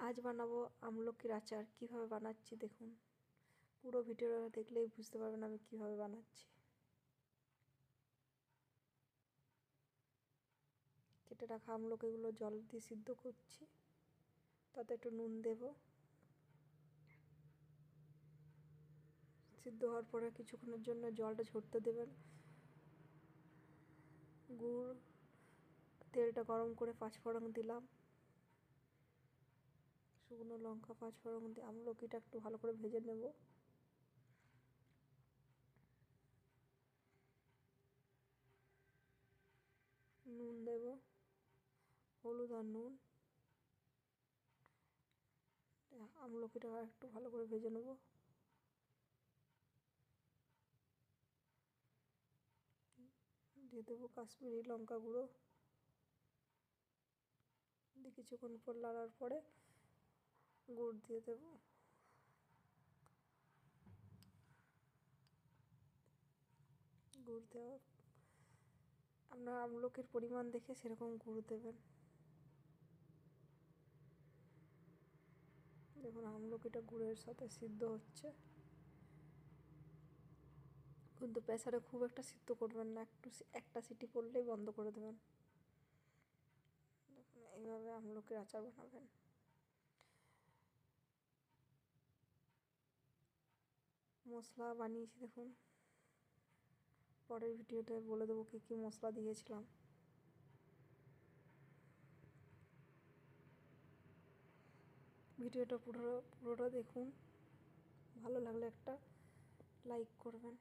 আজ বানাবো আমলকির আচার। কিভাবে বানাচ্ছি দেখুন, পুরো ভিডিওটা দেখলেই বুঝতে পারবেন আমি কিভাবে বানাচ্ছি। কেটে রাখা আমলকিগুলো জল দিয়ে সিদ্ধ করছি, তাতে একটু নুন দেব। সিদ্ধ হওয়ার পরে কিছুক্ষণের জন্য জলটা ঝরতে দেবেন। গুড়, তেলটা গরম করে পাঁচফোড়ন দিলাম, শুকনো লঙ্কা, পাঁচফোড়ন দিয়ে আমলকিটা একটু ভালো করে ভেজে নেব। নুন দেব, হলুদ আর নুন। আমলকিটা একটু ভালো করে ভেজে নেব। দিয়ে দেবো কাশ্মীরি লঙ্কা গুঁড়ো। দিয়ে কিছুক্ষণ পর লাড়ার পরে গুড় দিয়ে দেবো। গুড় দেওয়া, আপনার আমলকির পরিমাণ দেখে সেরকম গুড় দেবেন। দেখুন আমলকিটা গুড়ের সাথে সিদ্ধ হচ্ছে, কিন্তু প্রেসারে খুব একটা সিদ্ধ করবেন না, একটা সিটি পড়লেই বন্ধ করে দেবেন। দেখুন এইভাবে আমলকির আচার বানাবেন। মশলা বানিয়েছি দেখুন, পরের ভিডিওতে বলে দেবো কী কী মশলা দিয়েছিলাম। ভিডিওটা পুরোটা দেখুন, ভালো লাগলে একটা লাইক করবেন।